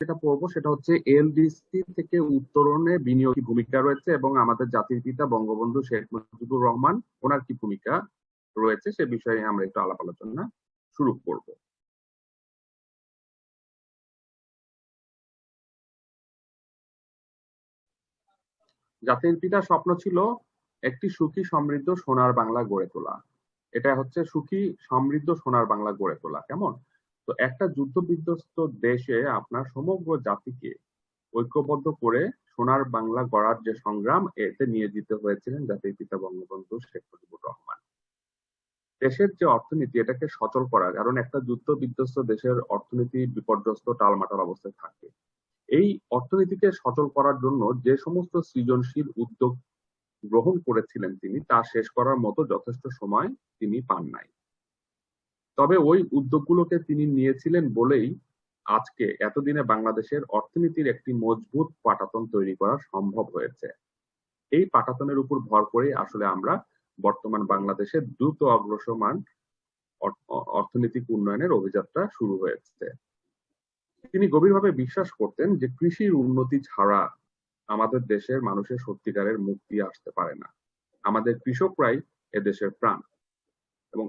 যেটা পড়বো সেটা হচ্ছে এলডিসি থেকে উত্তরণে বিনিয়োগী ভূমিকা রয়েছে এবং আমাদের জাতির পিতা বঙ্গবন্ধু শেখ মুজিবুর রহমান ওনার কি ভূমিকা রয়েছে সে বিষয়ে আমরা একটু আলাপ আলোচনা শুরু করব। জাতির পিতার স্বপ্ন ছিল একটি সুখী সমৃদ্ধ সোনার বাংলা গড়ে তোলা। এটা হচ্ছে সুখী সমৃদ্ধ সোনার বাংলা গড়ে তোলা। কেমন? তো একটা যুদ্ধ বিধ্বস্ত দেশে আপনার সমগ্র জাতিকে ঐক্যবদ্ধ করে সোনার বাংলা গড়ার যে সংগ্রাম এতে নিয়োজিত হয়েছিলেন জাতির পিতা বঙ্গবন্ধু শেখ মুজিবুর রহমান। দেশের যে অর্থনীতি এটাকে সচল করা, কারণ একটা যুদ্ধ বিধ্বস্ত দেশের অর্থনীতি বিপর্যস্ত টালমাটাল অবস্থায় থাকে। এই অর্থনীতিকে সচল করার জন্য যে সমস্ত সৃজনশীল উদ্যোগ গ্রহণ করেছিলেন তিনি তা শেষ করার মতো যথেষ্ট সময় তিনি পান নাই। তবে ওই উদ্যোগগুলোকে তিনি নিয়েছিলেন বলেই আজকে এতদিনে বাংলাদেশের অর্থনীতির একটি মজবুত পাটাতন তৈরি করা সম্ভব হয়েছে। এই পাটাতনের উপর ভর করে আসলে আমরা বর্তমান বাংলাদেশের দ্রুত অগ্রসরমান অর্থনৈতিক উন্নয়নের অভিযাত্রা শুরু হয়েছে। তিনি গভীরভাবে বিশ্বাস করতেন যে কৃষির উন্নতি ছাড়া আমাদের দেশের মানুষের সত্যিকারের মুক্তি আসতে পারে না। আমাদের কৃষকরাই এদেশের প্রাণ এবং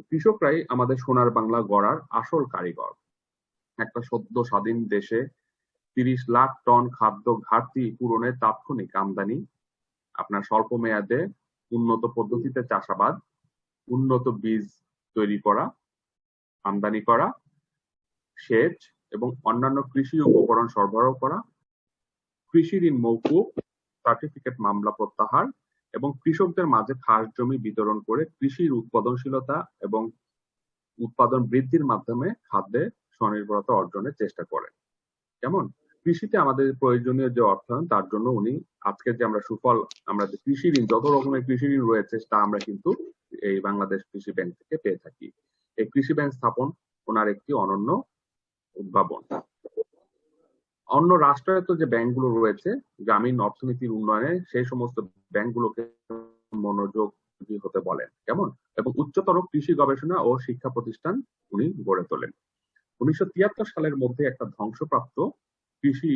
কৃষকরাই আমাদের সোনার বাংলা গড়ার আসল কারিগর। একটা সদ্য স্বাধীন দেশে 30 লাখ টন খাদ্য ঘাটতি পূরণের তাৎক্ষণিক আমদানি, আপনার স্বল্প মেয়াদে উন্নত পদ্ধতিতে চাষাবাদ, উন্নত বীজ তৈরি করা, আমদানি করা, সেচ এবং অন্যান্য কৃষি উপকরণ সরবরাহ করা, কৃষি ঋণ মওকুফ, সার্টিফিকেট মামলা প্রত্যাহার এবং কৃষকদের মাঝে খাস জমি বিতরণ করে কৃষির উৎপাদনশীলতা এবং উৎপাদন বৃদ্ধির মাধ্যমে খাদ্যে স্বনির্ভরতা অর্জনের চেষ্টা করেন। কেমন? কৃষিতে আমাদের প্রয়োজনীয় যে অর্থায়ন তার জন্য উনি আজকে যে আমরা সুফল, আমরা যে কৃষি ঋণ, যত রকমের কৃষি ঋণ রয়েছে তা আমরা কিন্তু এই বাংলাদেশ কৃষি ব্যাংক থেকে পেয়ে থাকি। এই কৃষি ব্যাংক স্থাপন ওনার একটি অনন্য উদ্ভাবন। অন্য রাষ্ট্রায়ত্ত যে ব্যাংকগুলো রয়েছে গ্রামীণ অর্থনীতির উন্নয়নে সেই সমস্ত ব্যাংকগুলোকে মনোযোগী হতে বলেন। কেমন? এবং উচ্চতর কৃষি গবেষণা ও শিক্ষা প্রতিষ্ঠান উনি গড়ে তোলেন। 1973 সালের মধ্যে একটা ধ্বংসপ্রাপ্ত কৃষি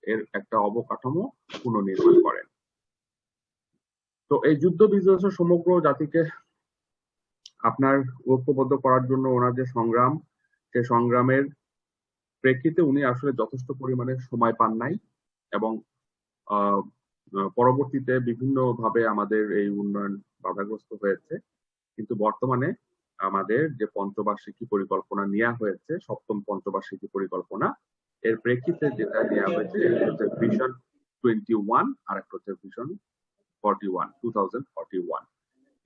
এর একটা অবকাঠামো পুনর্নির্মাণ করেন। তো এই যুদ্ধ বিধ্বস্ত সমগ্র জাতিকে আপনার ঐক্যবদ্ধ করার জন্য ওনার যে সংগ্রাম, সে সংগ্রামের প্রেক্ষিতে উনি আসলে যথেষ্ট পরিমাণে সময় পান নাই এবং পরবর্তীতে বিভিন্নভাবে আমাদের এই উন্নয়ন বাধাগ্রস্ত হয়েছে। কিন্তু বর্তমানে আমাদের যে পঞ্চবার্ষিকী পরিকল্পনা নেওয়া হয়েছে, সপ্তম পঞ্চবার্ষিকী পরিকল্পনা, এর প্রেক্ষিতে যেটা নেওয়া হয়েছে হচ্ছে ভিশন 21 আর একটা হচ্ছে ভিশন 41, 2041।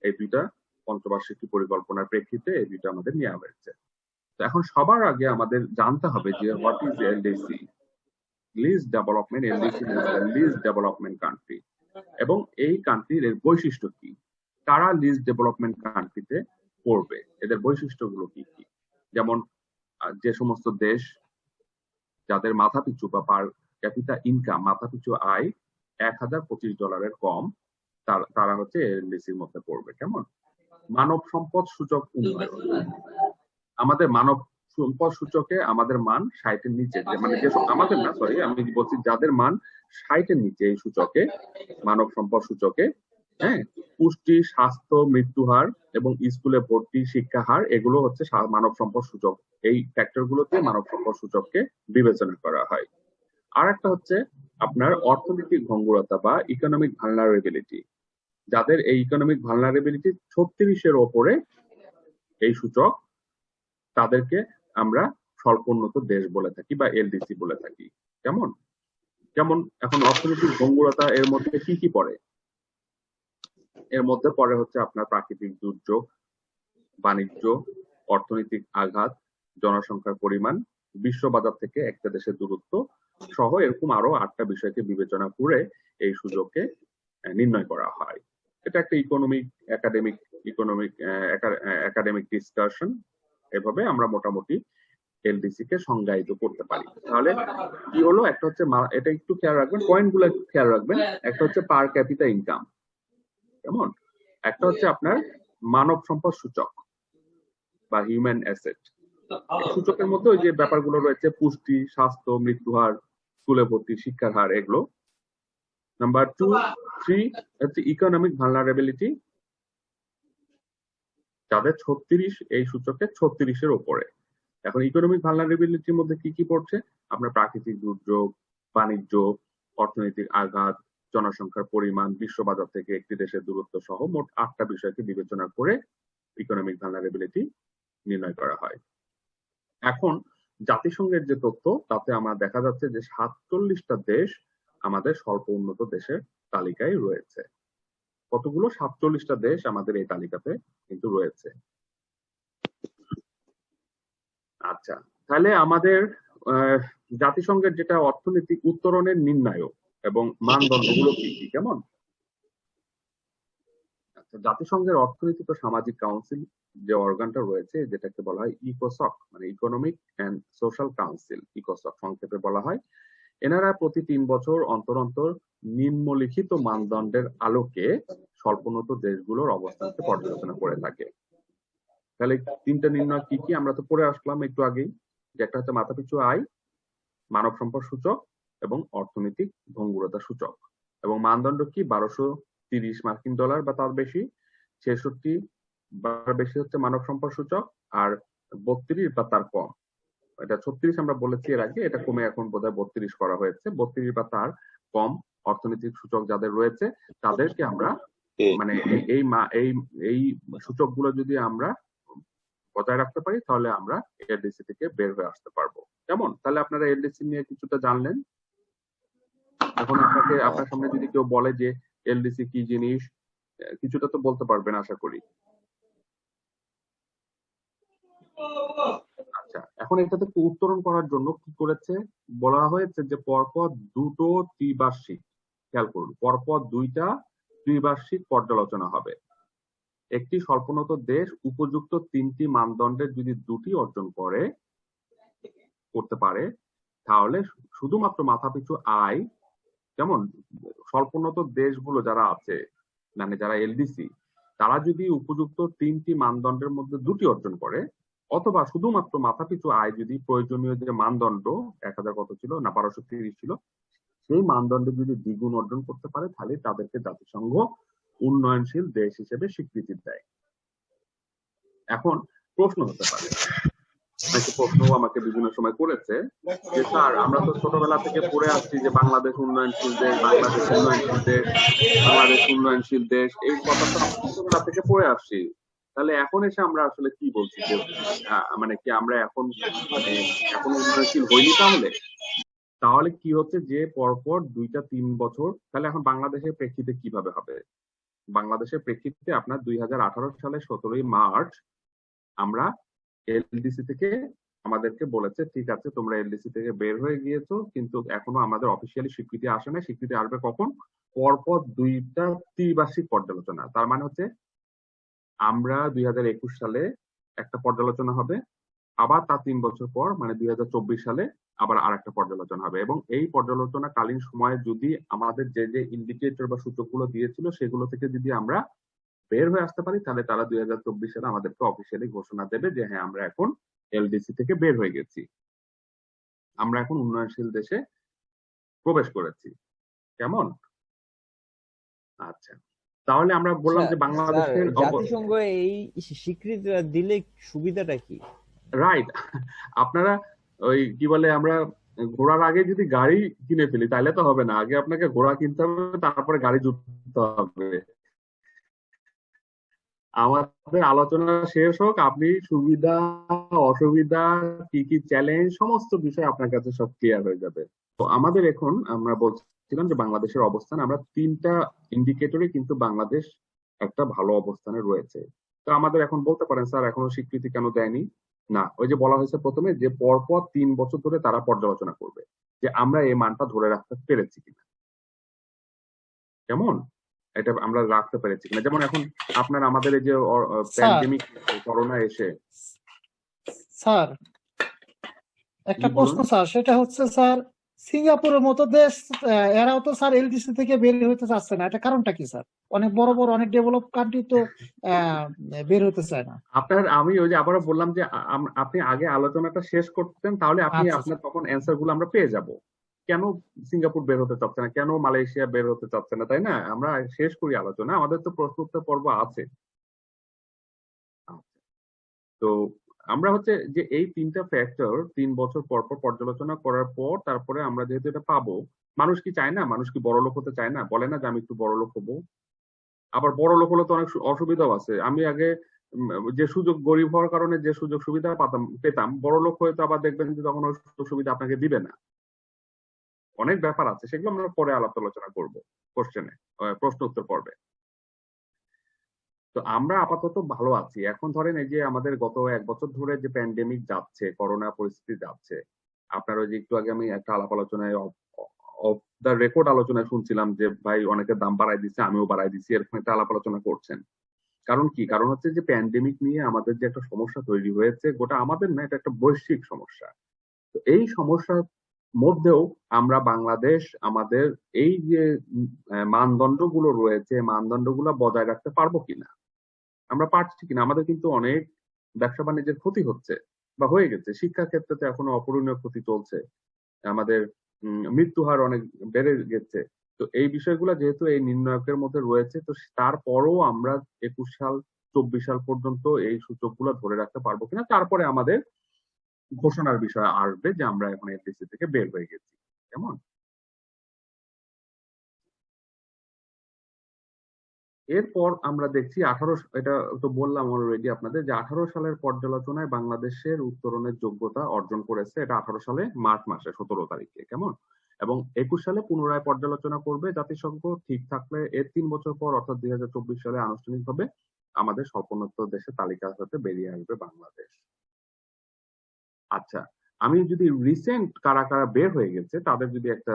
এই দুইটা পঞ্চবার্ষিকী পরিকল্পনার প্রেক্ষিতে এই দুইটা আমাদের নেওয়া হয়েছে। তো এখন সবার আগে আমাদের জানতে হবে যে what is LDC, least development. LDC least development country, এবং এই কান্ট্রির এর বৈশিষ্ট্য কি, কারা লিস্ট ডেভেলপমেন্ট কান্ট্রিতে পড়বে, এদের বৈশিষ্ট্যগুলো কি কি। যেমন যে সমস্ত দেশ যাদের মাথাপিছু বা পার ক্যাপিটা ইনকাম, মাথাপিছু আয় $1025 কম, তারা হচ্ছে এলডিসির মধ্যে পড়বে। কেমন? মানব সম্পদ সূচক উন্নয়ন, আমাদের মানব সম্পদ সূচকে আমাদের মান 60-এর নিচে, মানে যে আমাদের না, সরি আমি বলছি যাদের মান 60-এর নিচে এই সূচকে, মানব সম্পদ সূচকে, হ্যাঁ, পুষ্টি, স্বাস্থ্য, মৃত্যু হার এবং স্কুলে ভর্তি শিক্ষা হার, এগুলো হচ্ছে মানব সম্পদ সূচক। এই ফ্যাক্টর গুলোতে মানব সম্পদ সূচককে বিবেচনা করা হয়। আর একটা হচ্ছে আপনার অর্থনৈতিক ভঙ্গুরতা বা ইকোনমিক ভালনারেবিলিটি। যাদের এই ইকোনমিক ভালনারেবিলিটি 36-এর ওপরে এই সূচক, তাদেরকে আমরা স্বল্পোন্নত দেশ বলে থাকি বা এলডিসি বলে থাকি। কেমন? যেমন এখন অর্থনৈতিক ভঙ্গুরতা এর মধ্যে কি কি পড়ে? এর মধ্যে পড়ে হচ্ছে আপনার প্রাকৃতিক দুর্যোগ, বাণিজ্য, অর্থনৈতিক আঘাত, জনসংখ্যার পরিমাণ, বিশ্ব বাজার থেকে একটা দেশের দূরত্ব সহ এরকম আরো 8টা বিষয়কে বিবেচনা করে এই সুযোগকে নির্ণয় করা হয়। এটা একটা একাডেমিক ডিসকাশন। এভাবে আমরা মোটামুটি এলডিসি কে সংজ্ঞায়িত করতে পারি। তাহলে কি হলো? একটা হচ্ছে, এটা একটু খেয়াল রাখবেন, পয়েন্ট গুলো একটু খেয়াল রাখবেন। একটা হচ্ছে পার ক্যাপিটা ইনকাম, কেমন? একটা হচ্ছে আপনার মানব সম্পদ সূচক বা হিউম্যান অ্যাসেট, সূচকের মধ্যে ওই যে ব্যাপারগুলো রয়েছে, পুষ্টি, স্বাস্থ্য, মৃত্যু হার, স্কুলে ভর্তি, শিক্ষার হার, এগুলো। নাম্বার 3 হচ্ছে ইকোনমিক ভালনারেবিলিটি, যাদের 36, এই সূচকে 36-এর উপরে। এখন ইকোনমিক ভালনারেবিলিটির মধ্যে কি কি পড়ছে? আপনার প্রাকৃতিক দুর্যোগ, বাণিজ্য, অর্থনৈতিক আঘাত, জনসংখ্যার পরিমাণ, বিশ্ববাজার থেকে একটি দেশের দূরত্ব সহ মোট 8টা বিষয়কে বিবেচনা করে ইকোনমিক ভালনারেবিলিটি নির্ণয় করা হয়। এখন জাতিসংঘের যে তথ্য, তাতে আমার দেখা যাচ্ছে যে 47টা দেশ আমাদের স্বল্প উন্নত দেশের তালিকায় রয়েছে। কতগুলো? 47টা দেশ আমাদের এই তালিকাতে কিন্তু রয়েছে। আচ্ছা, তাহলে আমাদের জাতিসংঘের যেটা অর্থনৈতিক উত্তরণের নির্ণায়ক এবং মানদণ্ডগুলো কি কি, কেমন? আচ্ছা, জাতিসংঘের অর্থনৈতিক ও সামাজিক কাউন্সিল যে অর্গানটা রয়েছে, যেটাকে বলা হয় ইকোসক, মানে ইকোনমিক এন্ড সোশ্যাল কাউন্সিল, ইকোসক সংক্ষেপে বলা হয়। এনারা প্রতি 3 বছর অন্তর অন্তর নিম্নলিখিত মানদণ্ডের আলোকে স্বল্পোন্নত দেশগুলোর অবস্থানকে পর্যালোচনা করে থাকে। তাহলে 3টা নির্ণয় কি কি? আমরা তো পড়ে আসলাম একটু আগেই, যে একটা হচ্ছে মাথাপিছু আয়, মানব সম্পদ সূচক এবং অর্থনৈতিক ভঙ্গুরতা সূচক। এবং মানদণ্ড কি? 1230 মার্কিন ডলার বা তার বেশি, 66 বা বেশি হচ্ছে মানব সম্পদ সূচক, আর 32 বা তার কম। এটা 36 আমরা বলেছি এর আগে, এটা কমে এখন বোধহয় 32 করা হয়েছে। 32 বা তার কম অর্থনৈতিক সূচক যাদের রয়েছে, তাদেরকে আমরা মানে এই সূচকগুলো যদি আমরা বজায় রাখতে পারি, তাহলে আমরা এলডিসি থেকে বের হয়ে আসতে পারবো। কেমন? তাহলে আপনারা এলডিসি নিয়ে কিছুটা জানলেন। এখন আপনার সামনে যদি কেউ বলে যে এলডিসি কি জিনিস, কিছুটা তো বলতে পারবেন আশা করি। আচ্ছা, এখন এটা থেকে উত্তরণ করার জন্য কি করেছে? বলা হয়েছে যে পরপর দুটো ত্রিবার্ষিক, খেয়াল করুন, পরপর 2টা ত্রিবার্ষিক পর্যালোচনা হবে। একটি স্বল্পোন্নত দেশ উপযুক্ত 3টি মানদণ্ডের যদি 2টি অর্জন করতে পারে, তাহলে শুধুমাত্র মাথাপিছু আয়, যেমন স্বল্পোন্নত দেশগুলো যারা আছে, মানে যারা এলডিসি, তারা যদি উপযুক্ত 3টি মানদণ্ডের মধ্যে 2টি অর্জন করে, অথবা শুধুমাত্র মাথাপিছু আয় যদি প্রয়োজনীয় যে মানদণ্ড 1000 কত ছিল না 1230 ছিল, সেই মানদণ্ডে যদি দ্বিগুণ অর্জন করতে পারে, তাহলে তাদেরকে জাতিসংঘ উন্নয়নশীল দেশ হিসেবে স্বীকৃতি দেয়। এখন প্রশ্ন হতে পারে, প্রশ্ন আমাকে বিভিন্ন সময় করেছে যে স্যার, আমরা তো ছোটবেলা থেকে পড়ে আসছি যে বাংলাদেশ উন্নয়নশীল দেশ, বাংলাদেশ উন্নয়নশীল দেশ, বাংলাদেশ উন্নয়নশীল দেশ, এই কথাটা ছোটবেলা থেকে পড়ে আসছি। তাহলে এখন এসে আমরা আসলে কি বলছি যে মানে কি আমরা এখন উন্নয়নশীল হইনি? তাহলে কি হচ্ছে যে পরপর 2-3 বছর, তাহলে এখন বাংলাদেশের প্রেক্ষিতে কিভাবে হবে? বাংলাদেশের প্রেক্ষিতে আপনার 2018 সালের 17ই মার্চ আমরা এলডিসি থেকে আমাদেরকে বলেছে, ঠিক আছে তোমরা এলডিসি থেকে বের হয়ে গিয়েছো, কিন্তু এখনো আমাদের অফিসিয়ালি স্বীকৃতি আসে না। স্বীকৃতি আসবে কখন? পরপর 2টা ত্রিবার্ষিক পর্যালোচনা। তার মানে হচ্ছে আমরা 2021 সালে একটা পর্যালোচনা হবে, আবার তার 3 বছর পর মানে 2024 সালে আবার আরেকটা পর্যালোচনা হবে। এবং এই পর্যালোচনা কালীন সময়ে যদি আমাদের যে যে ইন্ডিকেটর বা সূচকগুলো দিয়েছিল সেগুলো থেকে যদি আমরা বের হয়ে আসতে পারি, তাহলে তারা 2024 সালে আমাদেরকে অফিসিয়ালি ঘোষণা দেবে যে হ্যাঁ, আমরা এখন এলডিসি থেকে বের হয়ে গেছি, আমরা এখন উন্নয়নশীল দেশে প্রবেশ করেছি। কেমন? আচ্ছা, তাহলে আমরা বললাম যে বাংলাদেশের জাতিসংঘ এই স্বীকৃতি দিলে সুবিধাটা কি? রাইট, আপনারা ওই কি বলে, আমরা ঘোড়ার আগে যদি গাড়ি কিনে ফেলি তাহলে তো হবে না, আগে আপনাকে ঘোড়া কিনতে হবে, তারপরে গাড়ি জুততে হবে। আমাদের আলোচনা শেষ হোক, আপনি সুবিধা অসুবিধা কি কি চ্যালেঞ্জ সমস্ত বিষয় আপনার কাছে সব ক্লিয়ার হয়ে যাবে। তো আমাদের এখন আমরা বলছিলাম যে বাংলাদেশের অবস্থান, আমরা 3টা ইন্ডিকেটরে কিন্তু বাংলাদেশ একটা ভালো অবস্থানে রয়েছে। তো আমাদের এখন বলতে পারেন স্যার এখনো স্বীকৃতি কেন দেয়নি? না, ওই যে বলা হয়েছে প্রথমে যে পরপর 3 বছর ধরে তারা পর্যালোচনা করবে যে আমরা এই মানটা ধরে রাখতে পেরেছি কিনা। কেমন? এটা আমরা রাখতে পেরেছি কিনা। যেমন এখন আপনার আমাদের এই যে প্যান্ডেমিক করোনা এসে, স্যার একটা প্রশ্ন স্যার, সেটা হচ্ছে স্যার সিঙ্গাপুরের মতো দেশ, এরাও তো স্যার এলডিসি থেকে বের হতে চাচ্ছে না, এটা কারণটা কি স্যার? অনেক বড় বড় অনেক ডেভেলপ কান্ট্রি তো আহ, বের হতে চায় না। আমি ওই যে আবারও বললাম যে আপনি আগে আলোচনাটা শেষ করতেন, তাহলে আপনি আচ্ছা আপনার স্যার। তখন অ্যান্সার গুলো আমরা পেয়ে যাব। কেন সিঙ্গাপুর বের হতে চাচ্ছে না, কেন মালয়েশিয়া বের হতে চাচ্ছে না, তাই না? আমরা শেষ করি আলোচনা, আমাদের তো প্রশ্ন উত্তর পর্ব আছে। তো আমরা হচ্ছে যে এই তিনটা ফ্যাক্টর 3 বছর পর পর পর্যালোচনা করার পর তারপরে আমরা যেহেতু এটা পাবো, মানুষ কি চায় না, মানুষ কি বড় লোক হতে চায় না, বলে না যে আমি একটু বড় লোক হবো। আবার বড় লোক হলে তো অনেক অসুবিধাও আছে। আমি আগে যে সুযোগ, গরিব হওয়ার কারণে যে সুযোগ সুবিধা পেতাম, বড় লোক হয়ে তো আবার দেখবেন যে তখন ওই সুযোগ সুবিধা আপনাকে দিবে না। অনেক ব্যাপার আছে, সেগুলো আমরা পরে আলাপ আলোচনা করবো কোশ্চেনে, প্রশ্ন উত্তর পর্বে। তো আমরা আপাতত ভালো আছি। এখন ধরেন এই যে আমাদের গত 1 বছর ধরে যে প্যান্ডেমিক যাচ্ছে, করোনা পরিস্থিতি যাচ্ছে, আপনার ওই যে একটু আগে আমি একটা আলাপ আলোচনায় অফ দা রেকর্ড আলোচনায় শুনছিলাম যে ভাই অনেকের দাম বাড়াই দিচ্ছে, আমিও বাড়াই দিচ্ছি, এরকম একটা আলাপ আলোচনা করছেন। কারণ কি? কারণ হচ্ছে যে প্যান্ডেমিক নিয়ে আমাদের যে একটা সমস্যা তৈরি হয়েছে, গোটা আমাদের না, এটা একটা বৈশ্বিক সমস্যা। তো এই সমস্যার মধ্যেও আমরা বাংলাদেশ আমাদের এই যে মানদণ্ডগুলো রয়েছে, মানদণ্ডগুলো বজায় রাখতে পারবো কিনা, আমরা পারছি কিনা। আমাদের কিন্তু অনেক ব্যবসা বাণিজ্যের ক্ষতি হচ্ছে বা হয়ে গেছে, শিক্ষা ক্ষেত্রে তো এখনো অপূরণীয় ক্ষতি চলছে, আমাদের মৃত্যু হার অনেক বেড়ে গেছে। তো এই বিষয়গুলো যেহেতু এই নির্ণায়কের মধ্যে রয়েছে, তো তারপরও আমরা 21 সাল 24 সাল পর্যন্ত এই সূচকগুলো ধরে রাখতে পারবো কিনা, তারপরে আমাদের ঘোষণার বিষয় আসবে যে আমরা এখন এফডিসি থেকে বের হয়ে গেছি। কেমন? এরপর আমরা দেখছি 18, এটা তো বললাম অলরেডি আপনাদের, যে 18 সালের পর্যালোচনায় বাংলাদেশের উত্তরণের যোগ্যতা অর্জন করেছে, এটা 18 সালে মার্চ মাসে 17 তারিখে। কেমন? এবং 21 সালে পুনরায় পর্যালোচনা করবে জাতিসংঘ, ঠিক থাকলে এর 3 বছর পর অর্থাৎ 2024 সালে আনুষ্ঠানিকভাবে আমাদের স্বল্পোন্নত দেশের তালিকা হতে বেরিয়ে আসবে বাংলাদেশ। আচ্ছা, আমি যদি রিসেন্ট কারা কারা বের হয়ে গেছে তাদের যদি একটা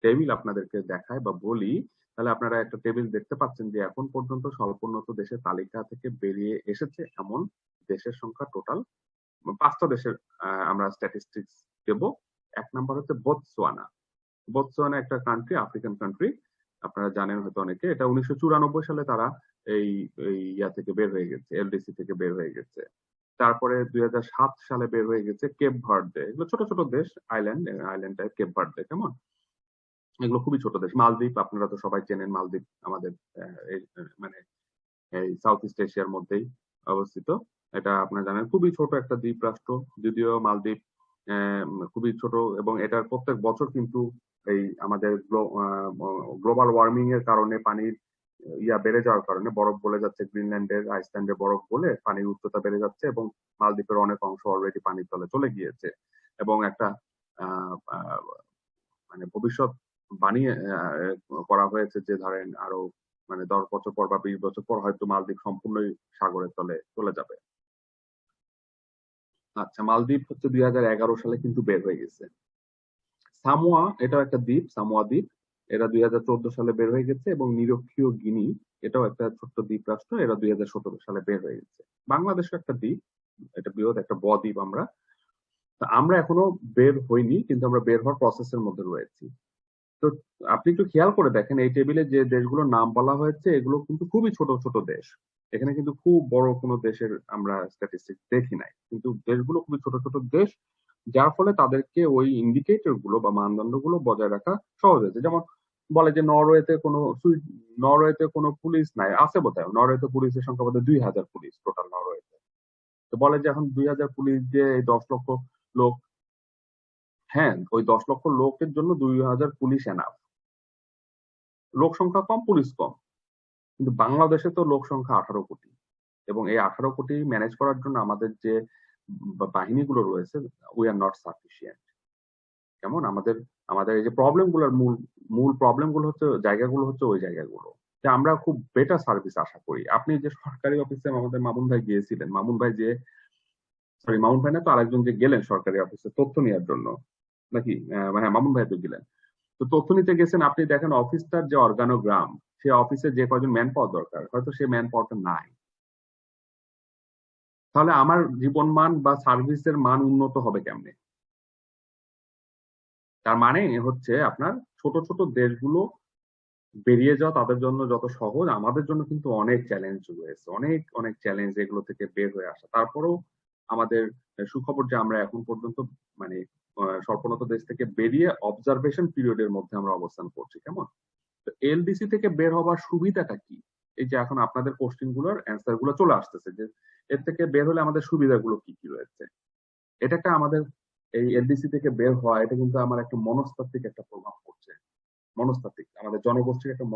টেবিল আপনাদেরকে দেখায় বা বলি, তাহলে আপনারা একটা টেবিল দেখতে পাচ্ছেন যে এখন পর্যন্ত স্বল্পোন্নত দেশের তালিকা থেকে বেরিয়ে এসেছে এমন দেশের সংখ্যা টোটাল 5টা দেশের আমরা স্ট্যাটিস্টিক্স দেব। 1 নম্বর হচ্ছে বোতসোয়ানা। বোতসোয়ানা একটা কান্ট্রি, আফ্রিকান কান্ট্রি, আপনারা জানেন হয়তো অনেকে। এটা 1994 সালে তারা এই এই ইয়া থেকে বের হয়ে গেছে, এলডিসি থেকে বের হয়ে গেছে। তারপরে 2007 সালে বের হয়ে গেছে কেপ ভার্দে। এগুলো ছোট ছোট দেশ, island, island type Cape Verde. কেমন? এগুলো খুবই ছোট দেশ। মালদ্বীপ আপনারা তো সবাই চেনেন, মালদ্বীপ আমাদের মানে এই সাউথ ইস্ট এশিয়ার মধ্যেই অবস্থিত। এটা আপনারা জানেন খুবই ছোট একটা দ্বীপ রাষ্ট্র, যদিও মালদ্বীপ খুবই ছোট, এবং এটার প্রত্যেক বছর কিন্তু এই আমাদের গ্লোবাল ওয়ার্মিং এর কারণে পানির বেড়ে যাওয়ার কারণে বরফ গলে যাচ্ছে, গ্রিনল্যান্ডের আইসল্যান্ডের বরফ গলে পানির উচ্চতা বেড়ে যাচ্ছে, এবং মালদ্বীপের অনেক অংশ অলরেডি পানির তলে চলে গিয়েছে। এবং একটা আহ, আহ, মানে ভবিষ্যৎ বানিয়ে করা হয়েছে যে ধরেন আরো মানে 10 বছর পর বা 20 বছর পর হয়তো মালদ্বীপ সম্পূর্ণই সাগরের তলে চলে যাবে। আচ্ছা, মালদ্বীপ হচ্ছে 2011 সালে কিন্তু বের হয়ে গেছে। সামোয়া, এটাও একটা দ্বীপ, সামোয়া দ্বীপ, এরা 2014 সালে বের হয়ে গেছে। এবং নিরক্ষীয় গিনি, এটাও একটা ছোট্ট দ্বীপ রাষ্ট্র, এরা 2017 সালে বের হয়ে গেছে। বাংলাদেশও একটা দ্বীপ, এটা বৃহৎ একটা বদ্বীপ। আমরা আমরা এখনো বের হইনি, কিন্তু আমরা বের হওয়ার প্রসেসের মধ্যে রয়েছি। তো আপনি একটু খেয়াল করে দেখেন এই টেবিলে যে দেশগুলোর নাম বলা হয়েছে, এগুলো কিন্তু খুবই ছোট ছোট দেশ। এখানে কিন্তু খুব বড় কোনো দেশের আমরা স্ট্যাটিস্টিক্স দেখি নাই, কিন্তু দেশগুলো খুবই ছোট ছোট দেশ, যার ফলে তাদেরকে ওই ইন্ডিকেটর গুলো বা মানদণ্ড গুলো বজায় রাখা সহজ হয়েছে। যেমন বলে যে নরওয়েতে কোনো পুলিশ নাই, আছে বোধহয় নরওয়েতে পুলিশের সংখ্যা বোধহয় 2000 পুলিশ টোটাল নরওয়েতে। তো বলে যে এখন 2000 পুলিশ দিয়ে এই 10 লক্ষ লোক, হ্যাঁ ওই 10 লক্ষ লোকের জন্য 2000 পুলিশ এনাফ। লোক সংখ্যা কম, পুলিশ কম, কিন্তু বাংলাদেশে তো লোক সংখ্যা 18 কোটি, এবং এই 18 কোটি ম্যানেজ করার জন্য আমাদের যে বাহিনীগুলো রয়েছে, উই আর নট সাফিসিয়েন্ট। কেমন? আমাদের আমাদের এই যে প্রবলেম গুলোর মূল মূল প্রবলেম গুলো হচ্ছে, জায়গাগুলো হচ্ছে ওই জায়গাগুলো, যে আমরা খুব বেটার সার্ভিস আশা করি। আপনি যে সরকারি অফিসে আমাদের মামুন ভাই গিয়েছিলেন, মামুন ভাই যে, সরি মামুন ভাই না তো আরেকজন যে গেলেন সরকারি অফিসে তথ্য নেওয়ার জন্য, নাকি হ্যাঁ মামুন ভাই তো গেলেন। তো তথ্য নিতে গেছেন, আপনি দেখেন অফিসটার যে অর্গানোগ্রাম, সে অফিসে যে কয়জন ম্যান পাওয়ার দরকার হয়তো সে ম্যান পাওয়ারটা নাই। তাহলে আমার জীবন মান বা সার্ভিসের মান উন্নত হবে কেমনে? তার মানে হচ্ছে আপনার ছোট ছোট দেশগুলো বেরিয়ে যাওয়া তাদের জন্য যত সহজ, আমাদের জন্য কিন্তু অনেক চ্যালেঞ্জ রয়েছে, অনেক অনেক চ্যালেঞ্জ এগুলো থেকে বের হয়ে আসা। তারপরেও আমাদের সুখবর যে আমরা এখন পর্যন্ত মানে স্বল্পোন্নত দেশ থেকে বেরিয়ে অবজারভেশন পিরিয়ডের মধ্যে আমরা অবস্থান করছি। কেমন? তো এলডিসি থেকে বের হবার সুবিধাটা কি? এই যে এখন আপনাদের কোশ্চেন গুলোর অ্যান্সার গুলো চলে আসতেছে যে এর থেকে বের হলে আমাদের সুবিধাগুলো কি কি রয়েছে। এটা একটা আমাদের এই এলডিসি থেকে বের হওয়া, এটা কিন্তু আমার একটা মনস্তাত্ত্বিক একটা প্রভাব পড়ছে। মনস্তাত্ত্বিক আমাদের জনগোষ্ঠীর একটা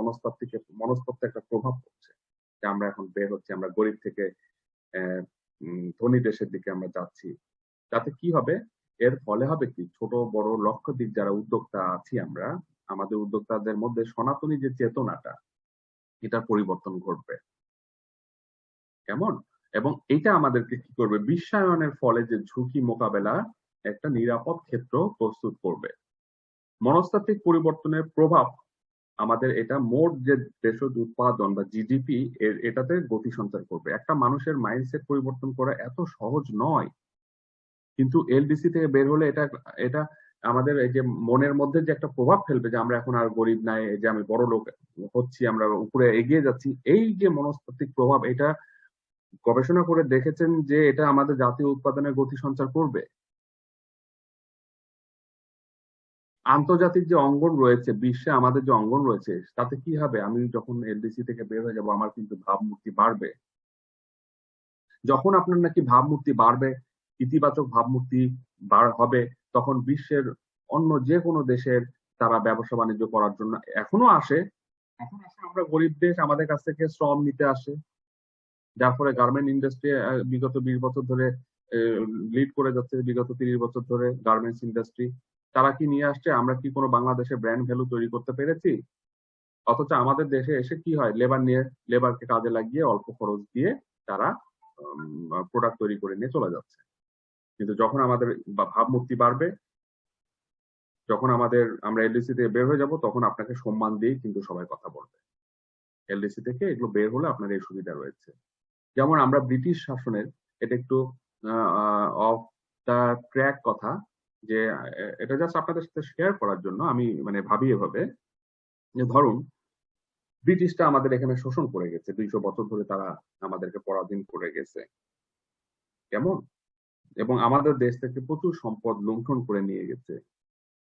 মনস্তত্ত্বে একটা প্রভাব পড়ছে যে আমরা এখন বের হচ্ছি, আমরা গরিব থেকে ধনী দেশের দিকে আমরা যাচ্ছি। তাতে কি হবে? এর ফলে হবে কি, ছোট বড় লক্ষাধিক যারা উদ্যোক্তা আছি আমরা, আমাদের উদ্যোক্তাদের মধ্যে সনাতনী যে চেতনাটা, এটার পরিবর্তন ঘটবে। কেমন? এবং এটা আমাদেরকে কি করবে, বিশ্বায়নের ফলে যে ঝুঁকি মোকাবেলা একটা নিরাপদ ক্ষেত্র প্রস্তুত করবে। মনস্তাত্ত্বিক পরিবর্তনের প্রভাব আমাদের এটা মোট যে দেশজ উৎপাদন বা জিডিপি এটাতে গতি সঞ্চার করবে। একটা মানুষের মাইন্ডসেট পরিবর্তন করা এত সহজ নয়, কিন্তু এলডিসি থেকে বের হলে এটা এটা আমাদের এই যে মনের মধ্যে যে একটা প্রভাব ফেলবে যে আমরা এখন আর গরিব নাই, এই যে আমি বড় লোক হচ্ছি, আমরা উপরে এগিয়ে যাচ্ছি, এই যে মনস্তাত্ত্বিক প্রভাব, এটা গবেষণা করে দেখেছেন যে এটা আমাদের জাতীয় উৎপাদনের গতি সঞ্চার করবে। আন্তর্জাতিক যে অঙ্গন রয়েছে, বিশ্বে আমাদের যে অঙ্গন রয়েছে, তাতে কি হবে, আমি যখন এলডিসি থেকে বের হয়ে যাব আমার কিন্তু ভাবমূর্তি বাড়বে। যখন আপনার নাকি ভাবমূর্তি বাড়বে, ইতিবাচক ভাবমূর্তি হবে, তখন বিশ্বের অন্য যে কোনো দেশের তারা ব্যবসা বাণিজ্য করার জন্য এখনো আসে। এখন আসে আমরা গরিব দেশ, আমাদের কাছ থেকে শ্রম নিতে আসে, যার ফলে গার্মেন্ট ইন্ডাস্ট্রি বিগত 20 বছর ধরে লিড করে যাচ্ছে, বিগত 30 বছর ধরে গার্মেন্টস ইন্ডাস্ট্রি। তারা কি নিয়ে আসছে? আমরা কি কোনো বাংলাদেশে ব্র্যান্ড ভ্যালু তৈরি করতে পেরেছি? অথচ আমাদের দেশে এসে কি হয়, লেবারকে কাজে লাগিয়ে অল্প খরচ দিয়ে তারা প্রোডাক্ট তৈরি করে নিয়ে চলে যাচ্ছে। কিন্তু যখন আমাদের ভাবমূর্তি বাড়বে, যখন আমরা এলডিসি থেকে বের হয়ে যাব, তখন আপনাকে সম্মান দিয়েই কিন্তু সবাই কথা বলবে। এলডিসি থেকে এগুলো বের হলে আপনার এই সুবিধা রয়েছে। যেমন আমরা ব্রিটিশ শাসনের, এটা একটু অফ দা ট্র্যাক কথা, যে এটা জাস্ট আপনাদের সাথে শেয়ার করার জন্য আমি মানে ভাবি এভাবে, যে ধরুন ব্রিটিশটা আমাদের এখানে শোষণ করে গেছে, 200 বছর ধরে তারা আমাদেরকে পরাধীন করে গেছে। কেমন? এবং আমাদের দেশ থেকে প্রচুর সম্পদ লুণ্ঠন করে নিয়ে গেছে।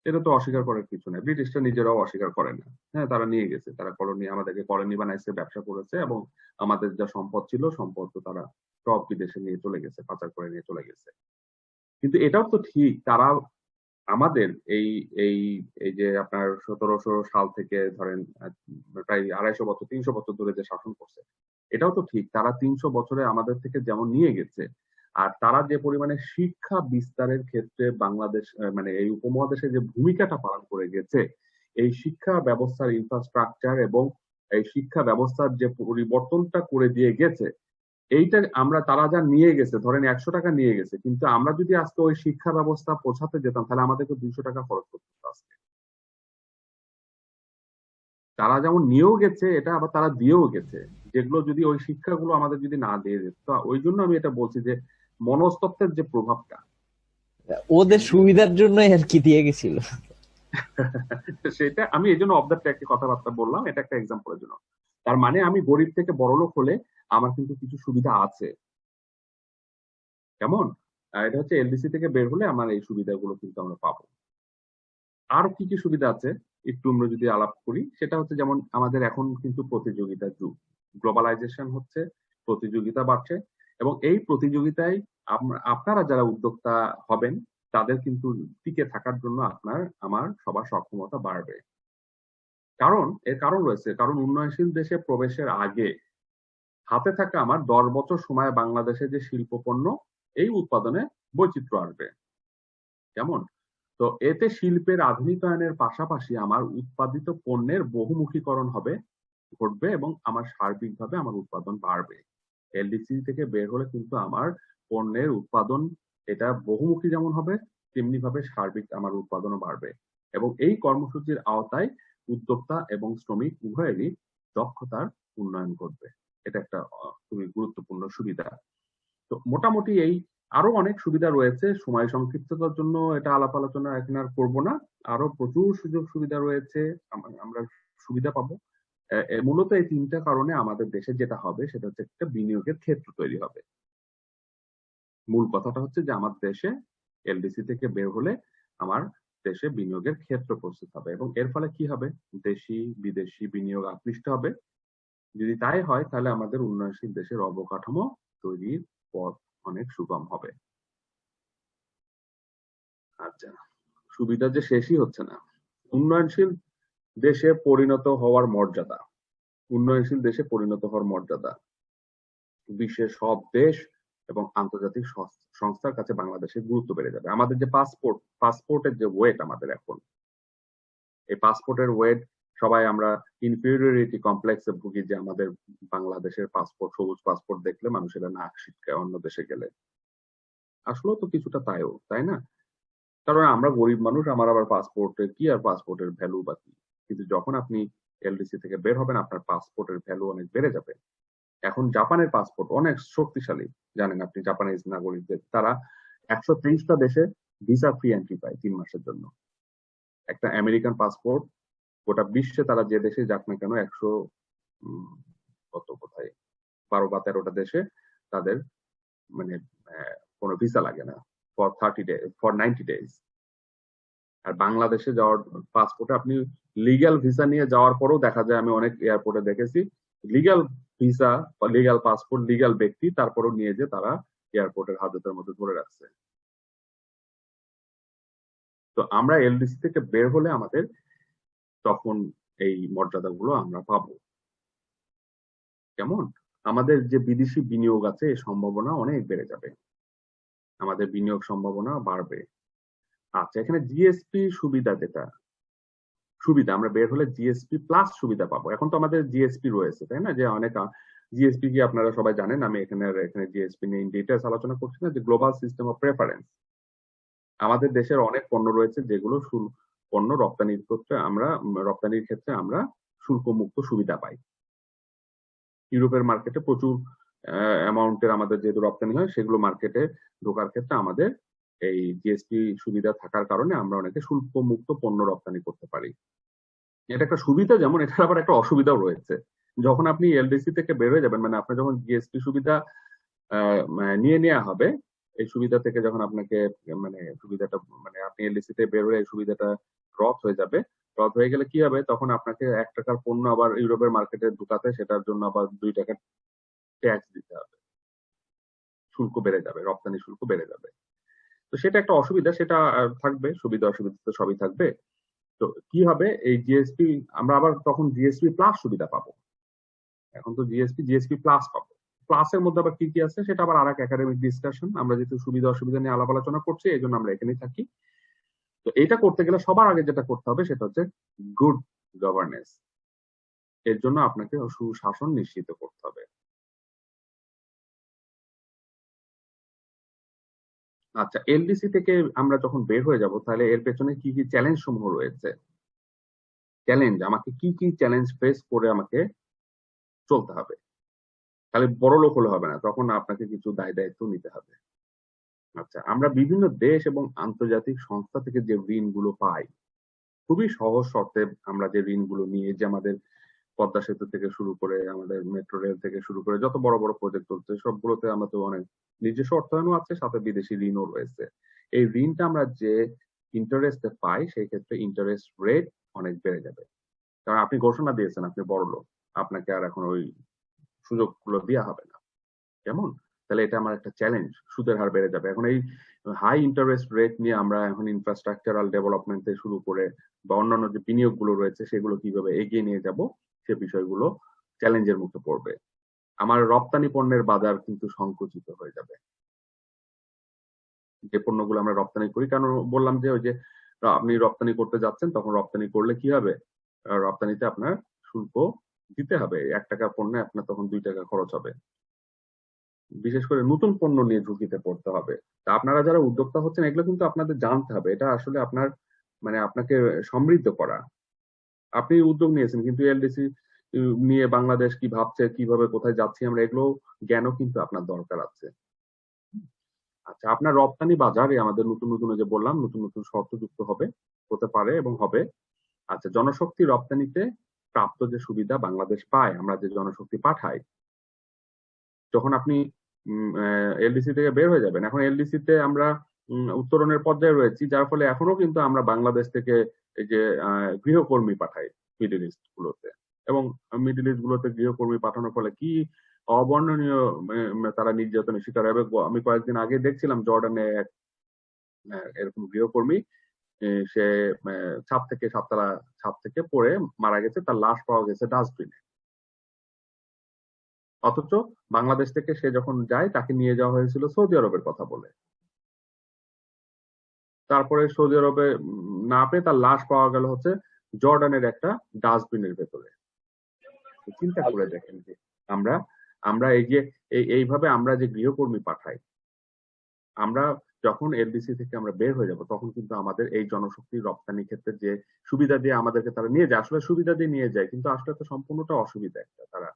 এটা তো অস্বীকার করার কিছু নেই, ব্রিটিশরা নিজেরাও অস্বীকার করে না। হ্যাঁ, তারা নিয়ে গেছে, তারা আমাদেরকে কলোনি বানাইছে, ব্যবসা করেছে, এবং আমাদের যা সম্পদ ছিল, সম্পদ তো তারা সব বিদেশে নিয়ে চলে গেছে, পাচার করে নিয়ে চলে গেছে। কিন্তু এটাও তো ঠিক, তারা আমাদের এই এই এই যে আপনার 1700 সাল থেকে ধরেন প্রায় 250 বছর 300 বছর ধরে যে শাসন করছে, এটাও তো ঠিক, তারা 300 বছরে আমাদের থেকে যেমন নিয়ে গেছে, আর তারা যে পরিমাণে শিক্ষা বিস্তারের ক্ষেত্রে বাংলাদেশ মানে এই উপমহাদেশে যে ভূমিকাটা পালন করে গেছে, এই শিক্ষা ব্যবস্থার ইনফ্রাস্ট্রাকচার এবং এই শিক্ষা ব্যবস্থার যে পরিবর্তনটা করে দিয়ে গেছে, এইটা তারা যা নিয়ে গেছে, ধরেন 100 টাকা নিয়ে গেছে, কিন্তু আমরা যদি আজকে ওই শিক্ষা ব্যবস্থা পৌঁছাতে যেতাম, তাহলে আমাদেরকে 200 টাকা খরচ করতে হতো আজকে। তারা যেমন নিয়েও গেছে, এটা আবার তারা দিয়েও গেছে, যেগুলো যদি ওই শিক্ষাগুলো আমাদের যদি না দিয়ে যেত। তো ওই জন্য আমি এটা বলছি যে মনস্তত্ত্বের যে প্রভাবটা, ওদের সুবিধার জন্য আর কি দিয়ে গেছিল। সেটা আমি এই জন্য অফ দ্য ট্র্যাক কথাবার্তা বললাম, এটা একটা এক্সাম্পলের জন্য। তার মানে আমি গরিব থেকে বড়লোক হলে আমার কিন্তু কিছু সুবিধা আছে। কেমন? এটা হচ্ছে এলডিসি থেকে বের হলে আমার এই সুবিধাগুলো কিন্তু আমরা পাবো। আরো কি কি সুবিধা আছে একটু আমরা যদি আলাপ করি, সেটা হচ্ছে যেমন আমাদের এখন কিন্তু প্রতিযোগিতার যুগ, গ্লোবালাইজেশন হচ্ছে, প্রতিযোগিতা বাড়ছে, এবং এই প্রতিযোগিতায় আপনারা যারা উদ্যোক্তা হবেন, তাদের কিন্তু টিকে থাকার জন্য আমার সবার সক্ষমতা বাড়বে। এর কারণ রয়েছে, কারণ উন্নয়নশীল দেশে প্রবেশের আগে হাতে থাকা আমার 10 বছর সময় বাংলাদেশে যে শিল্প পণ্য এই উৎপাদনে বৈচিত্র্য আসবে। কেমন? তো এতে শিল্পের আধুনিকায়নের পাশাপাশি আমার উৎপাদিত পণ্যের বহুমুখীকরণ ঘটবে, এবং আমার সার্বিকভাবে আমার উৎপাদন বাড়বে। এলডিসি থেকে বের হলে কিন্তু আমার পণ্যের উৎপাদন এটা বহুমুখী যেমন হবে, তেমনি ভাবে সার্বিক আমার উৎপাদনও বাড়বে। এবং এই কর্মসূচির আওতায় উদ্যোক্তা এবং শ্রমিক উভয়েরই দক্ষতার উন্নয়ন ঘটবে। এটা একটা খুবই গুরুত্বপূর্ণ সুবিধা। তো মোটামুটি এই আরো অনেক সুবিধা রয়েছে, সময় সংক্ষিপ্ততার জন্য এটা আলাপ আলোচনা এখন আর করবো না। আরো প্রচুর সুযোগ সুবিধা রয়েছে, আমরা সুবিধা পাবো। মূলত এই তিনটা কারণে আমাদের দেশে যেটা হবে সেটা হচ্ছে একটা বিনিয়োগের ক্ষেত্র তৈরি হবে। মূল কথাটা হচ্ছে যে আমার দেশে এলডিসি থেকে বের হলে আমার দেশে বিনিয়োগের ক্ষেত্র প্রস্তুত হবে, এবং এর ফলে কি হবে, দেশি বিদেশি বিনিয়োগ আকৃষ্ট হবে। যদি তাই হয় তাহলে আমাদের উন্নয়নশীল দেশের অবকাঠামো তৈরির পথ অনেক সুগম হবে। আচ্ছা, সুবিধা যে শেষই হচ্ছে না। উন্নয়নশীল দেশে পরিণত হওয়ার মর্যাদা, উন্নয়নশীল দেশে পরিণত হওয়ার মর্যাদা বিশ্বের সব দেশ এবং আন্তর্জাতিক সংস্থার কাছে বাংলাদেশের গুরুত্ব বেড়ে যাবে। আমাদের যে পাসপোর্টের যে ওয়েট আমাদের এখন, এই পাসপোর্টের ওয়েট সবাই আমরা ইনফিরিয়রিটি কমপ্লেক্সে ভুগি যে আমাদের বাংলাদেশের পাসপোর্ট, সবুজ পাসপোর্ট দেখলে মানুষেরা নাক ছিটকায় অন্য দেশে গেলে। আসলেও তো কিছুটা তাইও, তাই না? কারণ আমরা গরিব মানুষ, আমার আবার পাসপোর্টের কি আর পাসপোর্টের ভ্যালু বা কি। কিন্তু যখন আপনি এলডিসি থেকে বের হবেন আপনার পাসপোর্টের ভ্যালু অনেক বেড়ে যাবে। এখন জাপানের পাসপোর্ট অনেক শক্তিশালী, জানেন আপনি, জাপানিজ নাগরিকদের তারা 130টা দেশে ভিসা ফ্রি এন্ট্রি পায় 3 মাসের জন্য। একটা আমেরিকান পাসপোর্ট গোটা বিশ্বে তারা যে দেশে যাক না কেন 100 কোথায় 12 বা 13টা দেশে তাদের মানে কোনো ভিসা লাগে না ফর 90 ডেজ। আর বাংলাদেশে যাওয়ার পাসপোর্টে আপনি লিগ্যাল ভিসা নিয়ে যাওয়ার পরেও দেখা যায়, আমি অনেক এয়ারপোর্টে দেখেছি লিগ্যাল ভিসা বা লিগ্যাল পাসপোর্ট লিগ্যাল ব্যক্তি তারপরেও নিয়ে যে তারা এয়ারপোর্টের হাজতের মধ্যে ধরে রাখছে। তো আমরা এলডিসি থেকে বের হলে আমাদের তখন এই মর্যাদাগুলো আমরা পাবো। কেমন? আমাদের যে বিদেশি বিনিয়োগ আছে এই সম্ভাবনা অনেক বেড়ে যাবে, আমাদের বিনিয়োগ সম্ভাবনা বাড়বে। আচ্ছা, এখানে জিএসপি সুবিধা, যেটা সুবিধা আমরা বের হলে জিএসপি প্লাস সুবিধা পাবো। এখন তো আমাদের জিএসপি রয়েছে, তাই না? যে অনেক জিএসপি কি আপনারা সবাই জানেন, আমি এখানে জিএসপি নিয়ে ডিটেলস আলোচনা করছি না, যে গ্লোবাল সিস্টেম অফ প্রেফারেন্স। আমাদের দেশের অনেক পণ্য রয়েছে যেগুলো পণ্য রপ্তানির ক্ষেত্রে আমরা শুল্ক মুক্ত সুবিধা পাই। ইউরোপের মার্কেটে প্রচুর অ্যামাউন্টের আমাদের যেহেতু রপ্তানি হয়, সেগুলো মার্কেটে ঢোকার ক্ষেত্রে আমাদের এই জিএসপি সুবিধা থাকার কারণে আমরা অনেকে শুল্ক মুক্ত পণ্য রপ্তানি করতে পারি। এটা একটা সুবিধা, যেমন এটার আবার একটা অসুবিধাও রয়েছে। যখন আপনি এলডিসি থেকে বের হয়ে যাবেন, মানে আপনার যখন জিএসপি সুবিধা নিয়ে নেওয়া হবে, এই সুবিধা থেকে যখন আপনাকে সুবিধাটা আপনি এলডিসি থেকে বের হয়ে এই সুবিধাটা রদ হয়ে যাবে। রদ হয়ে গেলে কি হবে, তখন আপনাকে 1 টাকার পণ্য আবার ইউরোপের মার্কেটে ঢুকাতে সেটার জন্য আবার 2 টাকা ট্যাক্স দিতে হবে, শুল্ক বেড়ে যাবে, রপ্তানি শুল্ক বেড়ে যাবে। তো সেটা একটা অসুবিধা, সেটা থাকবে, সুবিধা অসুবিধা তো সবই থাকবে। তো কি হবে, এই জিএসপি আমরা আবার তখন জিএসপি প্লাস সুবিধা পাবো। এখন তো জিএসপি প্লাস পাবো। প্লাসের মধ্যে আবার কি কি আছে সেটা আবার আরেক একাডেমিক ডিসকাশন। আমরা যেহেতু সুবিধা অসুবিধা নিয়ে আলাপ আলোচনা করছি, এই জন্য আমরা এখানেই থাকি। তো এটা করতে গেলে সবার আগে যেটা করতে হবে সেটা হচ্ছে গুড গভর্নেন্স। এর জন্য আপনাকে সুশাসন নিশ্চিত করতে হবে। আচ্ছা, এলডিসি থেকে আমরা যখন বের হয়ে যাব তাহলে এর পেছনে কি কি চ্যালেঞ্জ সমূহ রয়েছে, চ্যালেঞ্জ আমাকে কি কি চ্যালেঞ্জ ফেস করে আমাকে চলতে হবে। তাহলে বড় লোক হলে হবে না, তখন আপনাকে কিছু দায় দায়িত্ব নিতে হবে। আচ্ছা, আমরা বিভিন্ন দেশ এবং আন্তর্জাতিক সংস্থা থেকে যে ঋণগুলো পাই, খুবই সহজ শর্তে আমরা যে ঋণগুলো নিয়ে, যে আমাদের পদ্মা সেতু থেকে শুরু করে আমাদের মেট্রো রেল থেকে শুরু করে যত বড় বড় প্রজেক্ট চলছে সবগুলোতে আমরা তো অনেক নিজস্ব অর্থায়নও আছে, সাথে বিদেশি ঋণও রয়েছে। এই ঋণটা আমরা যে ইন্টারেস্টে পাই সেই ক্ষেত্রে ইন্টারেস্ট রেট অনেক বেড়ে যাবে, কারণ আপনি ঘোষণা দিয়েছেন আপনি বড় লোক, আপনাকে আর এখন ওই সুযোগগুলো দেওয়া হবে না। কেমন? তাহলে এটা আমার একটা চ্যালেঞ্জ, সুদের হার বেড়ে যাবে। এখন এই হাই ইন্টারেস্ট রেট নিয়ে আমরা এখন ইনফ্রাস্ট্রাকচারাল ডেভেলপমেন্ট থেকে শুরু করে বা অন্যান্য যে বিনিয়োগগুলো রয়েছে সেগুলো কিভাবে এগিয়ে নিয়ে যাব, সে বিষয়গুলো চ্যালেঞ্জের মুখে পড়বে। আমার রপ্তানি পণ্যের বাজার কিন্তু সংকুচিত হয়ে যাবে। যে পণ্যগুলো আমরা রপ্তানি করি, কারণ বললাম যে ওই যে আপনি রপ্তানি করতে যাচ্ছেন, তখন রপ্তানি করলে কি হবে, রপ্তানিতে আপনার শুল্ক দিতে হবে। 1 টাকা পণ্যে আপনার তখন 2 টাকা খরচ হবে। বিশেষ করে নতুন পণ্য নিয়ে ঝুঁকিতে পড়তে হবে। তা আপনারা যারা উদ্যোক্তা হচ্ছেন এগুলো কিন্তু আপনাদের জানতে হবে, এটা আসলে আপনার আপনাকে সমৃদ্ধ করা। আপনি উদ্যোগ নিয়েছেন, কিন্তু এলডিসি নিয়ে বাংলাদেশ কি ভাবছে, কিভাবে কোথায় যাচ্ছি আমরা, এগুলো জ্ঞানও কিন্তু আপনার দরকার আছে। আচ্ছা, আপনার রপ্তানি বাজারে আমাদের নতুন নতুন যে বললাম নতুন নতুন শর্ত যুক্ত হতে পারে এবং হবে। আচ্ছা, জনশক্তি রপ্তানিতে প্রাপ্ত যে সুবিধা বাংলাদেশ পায়, আমরা যে জনশক্তি পাঠাই, যখন আপনি এলডিসি থেকে বের হয়ে যাবেন, এখন এলডিসি তে আমরা উত্তরণের পর্যায়ে রয়েছি, যার ফলে এখনো কিন্তু আমরা বাংলাদেশ থেকে এই যে গৃহকর্মী পাঠাই মিডল ইস্ট গুলোতে, এবং মিডল ইস্ট গুলোতে গৃহকর্মী পাঠানোর ফলে কি অবর্ণনীয় তারা নির্যাতনের শিকার হবে। আমি কয়েকদিন আগে দেখছিলাম জর্ডানে এক এরকম গৃহকর্মী, সে সাততলা ছাদ থেকে পড়ে মারা গেছে, তার লাশ পাওয়া গেছে ডাস্টবিনে। অথচ বাংলাদেশ থেকে সে যখন যায় তাকে নিয়ে যাওয়া হয়েছিল সৌদি আরবের কথা বলে, তারপরে সৌদি আরবে না পেয়ে তার লাশ পাওয়া গেল হচ্ছে জর্ডানের একটা ডাস্টবিনের ভেতরে। চিন্তা করে দেখেন যে আমরা আমরা এই যে এইভাবে আমরা যে গৃহকর্মী পাঠাই, আমরা যখন এলডিসি থেকে আমরা বের হয়ে যাব তখন কিন্তু আমাদের এই জনশক্তি রপ্তানি ক্ষেত্রে যে সুবিধা দিয়ে আমাদেরকে তারা নিয়ে যায়, আসলে সুবিধা দিয়ে নিয়ে যায়, কিন্তু আসলে তো সম্পূর্ণটা অসুবিধা একটা তারা।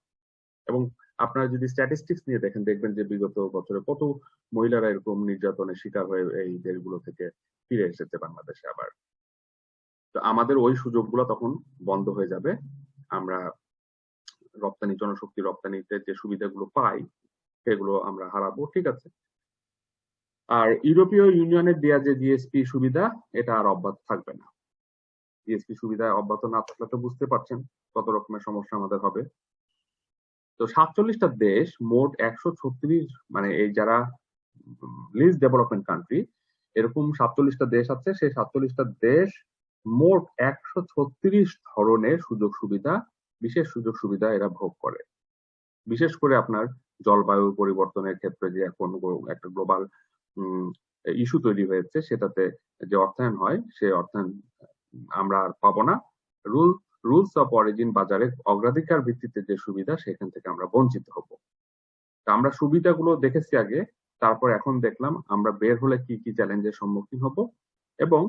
এবং আপনারা যদি স্ট্যাটিস্টিক্স নিয়ে দেখেন, দেখবেন যে বিগত বছরে কত মহিলারা এরকম নির্যাতনের শিকার হয়ে এই দেশগুলো থেকে ফিরে এসেছে বাংলাদেশে আবার। তো আমাদের ওই সুযোগগুলো তখন বন্ধ হয়ে যাবে। আমরা জনশক্তি রপ্তানিতে যে সুবিধাগুলো পাই সেগুলো আমরা হারাবো, ঠিক আছে। আর ইউরোপীয় ইউনিয়নের দেয়া যে জিএসপি সুবিধা, এটা আর অব্যাহত থাকবে না। জিএসপি সুবিধা অব্যাহত না থাকলে তো বুঝতে পারছেন কত রকমের সমস্যা আমাদের হবে। তো 47টা দেশ মোট 136, মানে এই যারা লিস্ট ডেভেলপমেন্ট কান্ট্রি, এরকম 47টা দেশ আছে, সেই 47টা দেশ মোট 136 ধরনের সুযোগ সুবিধা, বিশেষ সুযোগ সুবিধা এরা ভোগ করে। বিশেষ করে আপনার জলবায়ু পরিবর্তনের ক্ষেত্রে যে এখন একটা গ্লোবাল ইস্যু তৈরি হয়েছে, সেটাতে যে অর্থায়ন হয়, সে অর্থায়ন আমরা আর পাবো না। রুলস অফ অরিজিন বাজারে অগ্রাধিকার ভিত্তিতে যে সুবিধা, সেখান থেকে আমরা বঞ্চিত হব। আমরা সুবিধাগুলো দেখেছি আগে, তারপর এখন দেখলাম আমরা বের হলে কি কি চ্যালেঞ্জের সম্মুখীন হব, এবং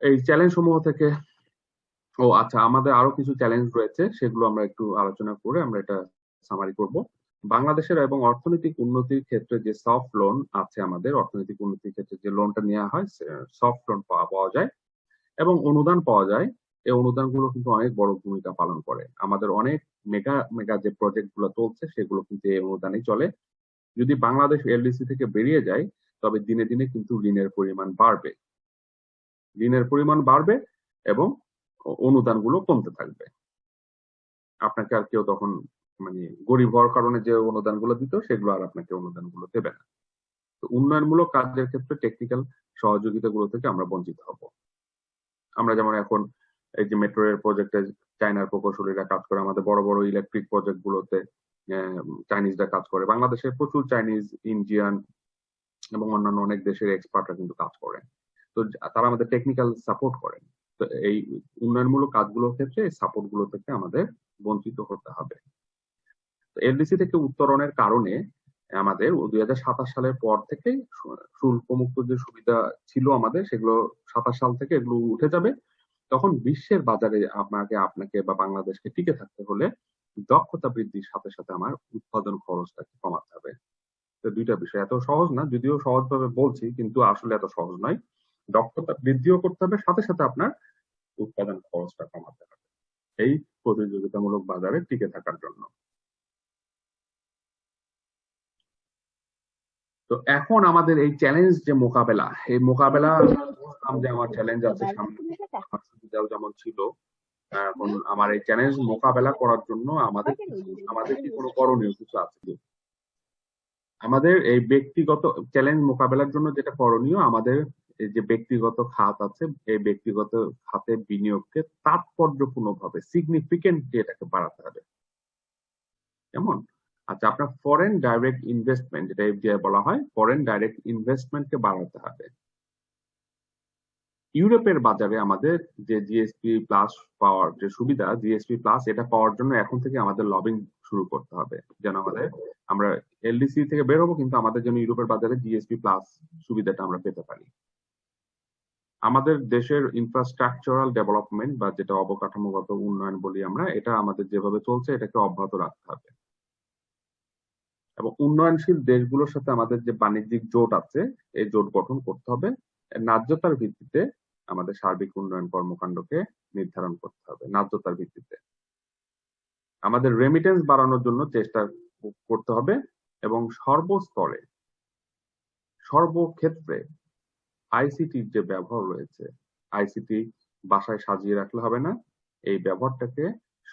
এই চ্যালেঞ্জ সমূহ থেকে আচ্ছা, আমাদের আরো কিছু চ্যালেঞ্জ রয়েছে, সেগুলো আমরা একটু আলোচনা করে আমরা এটা সামারি করব। বাংলাদেশের এবং অর্থনৈতিক উন্নতির ক্ষেত্রে যে সফট লোন আছে, আমাদের অর্থনৈতিক উন্নতির ক্ষেত্রে যে লোনটা নেওয়া হয়, সফট লোন পাওয়া যায় এবং অনুদান পাওয়া যায়। এই অনুদানগুলো কিন্তু অনেক বড় ভূমিকা পালন করে। আমাদের অনেক মেগা মেগা যে প্রজেক্ট গুলো চলছে, সেগুলো কিন্তু এই অনুদানেই চলে। যদি বাংলাদেশ এলডিসি থেকে বেরিয়ে যায়, তবে দিনে দিনে কিন্তু ঋণের পরিমাণ বাড়বে এবং অনুদানগুলো কমতে থাকবে। আপনাকে আর কেউ তখন, মানে গরিব হওয়ার কারণে যে অনুদানগুলো দিত, সেগুলো আর আপনাকে অনুদানগুলো দেবে না। তো উন্নয়নমূলক কাজের ক্ষেত্রে টেকনিক্যাল সহযোগিতাগুলো থেকে আমরা বঞ্চিত হব। আমরা যেমন এখন এই যে মেট্রো রেল প্রজেক্টে চায়নার প্রকৌশলীরা কাজ করে, আমাদের বড় বড় ইলেকট্রিক প্রজেক্ট গুলোতে চাইনিজরা কাজ করে। বাংলাদেশে প্রচুর চাইনিজ, ইন্ডিয়ান এবং অন্যান্য অনেক দেশের এক্সপার্টরা কিন্তু কাজ করেন। তো তারা আমাদের টেকনিক্যাল সাপোর্ট করেন। তো এই উন্নয়নমূলক কাজগুলোর ক্ষেত্রে এই সাপোর্ট গুলো থেকে আমাদের বঞ্চিত হতে হবে। তো এলডিসি থেকে উত্তরণের কারণে আমাদের 2027 সালের পর থেকে শুল্কমুক্ত যে সুবিধা ছিল আমাদের, সেগুলো 27 সাল থেকে এগুলো উঠে যাবে। তখন বিশ্বের বাজারে আপনাকে বা বাংলাদেশকে টিকে থাকতে হলে দক্ষতা বৃদ্ধির সাথে সাথে আমার উৎপাদন খরচটাকে কমাতে হবে। তো দুইটা বিষয়, এত সহজ না, যদিও সহজভাবে বলছি, কিন্তু আসলে এত সহজ নয়। দক্ষতা বৃদ্ধিও করতে হবে, সাথে সাথে আপনার উৎপাদন খরচটা কমাতে হবে, এই প্রতিযোগিতামূলক বাজারে টিকে থাকার জন্য। তো এখন আমাদের এই চ্যালেঞ্জ যে মোকাবেলা, এই মোকাবেলা যে আমার চ্যালেঞ্জ আছে সামনে, যেমন ছিল, এখন আমার এই চ্যালেঞ্জ মোকাবেলা করার জন্য আমাদের কি কোনো করণীয় কিছু আছে? আমাদের এই ব্যক্তিগত চ্যালেঞ্জ মোকাবেলার জন্য যেটা করণীয়, আমাদের এই যে ব্যক্তিগত খাত আছে, এই ব্যক্তিগত খাতে বিনিয়োগকে তাৎপর্যপূর্ণভাবে সিগনিফিকেন্টলি এটাকে বাড়াতে হবে। কেমন? আচ্ছা, আপনার ফরেন ডাইরেক্ট ইনভেস্টমেন্ট, যেটা এফডিআই বলা হয়, ফরেন ডাইরেক্ট ইনভেস্টমেন্টকে বাড়াতে হবে। ইউরোপের বাজারে আমাদের যে জিএসপি প্লাস পাওয়ার যে সুবিধা, জিএসপি প্লাস, এটা পাওয়ার জন্য এখন থেকে আমাদের লবিং শুরু করতে হবে, যেন আমরা এলডিসি থেকে বের হবো, কিন্তু আমাদের যেন ইউরোপের বাজারে জিএসপি প্লাস সুবিধাটা আমরা পেতে পারি। আমাদের দেশের ইনফ্রাস্ট্রাকচারাল ডেভেলপমেন্ট বা যেটা অবকাঠামোগত উন্নয়ন বলি আমরা, এটা আমাদের যেভাবে চলছে এটাকে অব্যাহত রাখতে হবে এবং উন্নয়নশীল দেশগুলোর সাথে আমাদের যে বাণিজ্যিক জোট আছে, এই জোট গঠন করতে হবে। ন্যায্যতার ভিত্তিতে আমাদের সার্বিক উন্নয়ন কর্মকাণ্ডকে নির্ধারণ করতে হবে, ন্যায্যতার ভিত্তিতে। আমাদের রেমিটেন্স বাড়ানোর জন্য চেষ্টা করতে হবে এবং সর্বস্তরে, সর্বক্ষেত্রে আইসিটির যে ব্যবহার রয়েছে, আইসিটি বাসায় সাজিয়ে রাখলে হবে না, এই ব্যবহারটাকে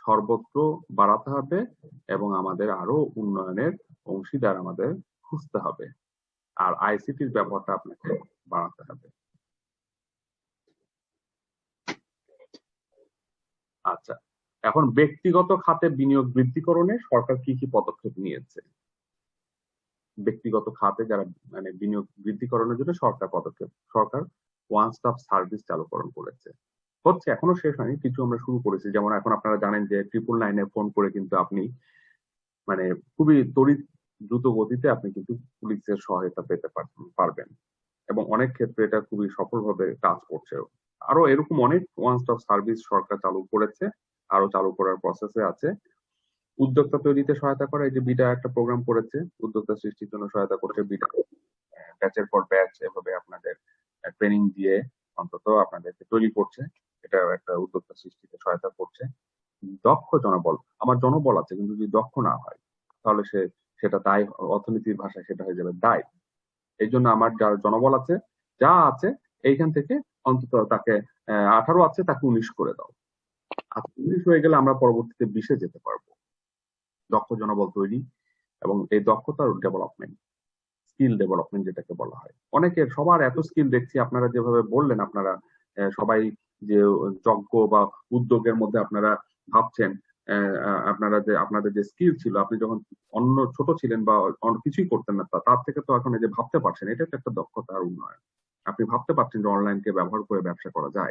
সর্বত্র বাড়াতে হবে এবং আমাদের আরো উন্নয়নের অংশীদার আমাদের খুঁজতে হবে। আর আইসিটির ব্যবহারটা আপনাকে বাড়াতে হবে। আচ্ছা, এখন ব্যক্তিগত খাতে বিনিয়োগ বৃদ্ধিকরণে সরকার কি কি পদক্ষেপ নিয়েছে? ব্যক্তিগত খাতে যারা মানে বিনিয়োগ বৃদ্ধিকরণের জন্য সরকার ওয়ান স্টপ সার্ভিস চালুকরণ করেছে। হচ্ছে, এখনো শেষ হয়নি, কিছু আমরা শুরু করেছি। যেমন এখন আপনারা জানেন যে 999-এ ফোন করে কিন্তু আপনি মানে খুবই তড়িৎ দ্রুত গতিতে আপনি কিন্তু পুলিশের সহায়তা পেতে পারবেন এবং অনেক ক্ষেত্রে এটা খুবই সফলভাবে কাজ করছে। আরো এরকম অনেক ওয়ান স্টপ সার্ভিস সরকার চালু করেছে, আরো চালু করার প্রসেসে আছে। উদ্যোক্তা তৈরিতে সহায়তা করা, এই যে বিটা একটা প্রোগ্রাম করেছে, উদ্যোক্তা সৃষ্টির জন্য সহায়তা করছে বিটা, ব্যাচের পর ব্যাচ এভাবে আপনাদের ট্রেনিং দিয়ে অন্তত আপনাদেরকে তৈরি করছে। এটা একটা উদ্যোক্তা সৃষ্টিতে সহায়তা করছে। দক্ষ জনবল, আমার জনবল আছে কিন্তু যদি দক্ষ না হয় তাহলে সেটা দায়, অর্থনীতির ভাষায় সেটা হয়ে যাবে দায়। এই জন্য আমার যার জনবল আছে, যা আছে এইখান থেকে অন্তত তাকে 18 আছে তাকে 19 করে দাও। 19 হয়ে গেলে আমরা পরবর্তীতে 20-এ যেতে পারবো। দক্ষ জনবল তৈরি এবং এই দক্ষতার ডেভেলপমেন্ট, স্কিল ডেভেলপমেন্ট যেটাকে বলা হয়। অনেকের সবার এত স্কিল দেখছি, আপনারা যেভাবে বললেন, আপনারা সবাই যে যজ্ঞ বা উদ্যোগের মধ্যে আপনারা ভাবছেন, আপনাদের যে স্কিল ছিল, আপনি যখন অন্য ছোট ছিলেন বা অন্য কিছুই করতেন না, তার থেকে তো এখন এই যে ভাবতে পারছেন, এটা একটা দক্ষতার উন্নয়ন। আপনি ভাবতে পারছেন যে অনলাইনকে ব্যবহার করে ব্যবসা করা যায়।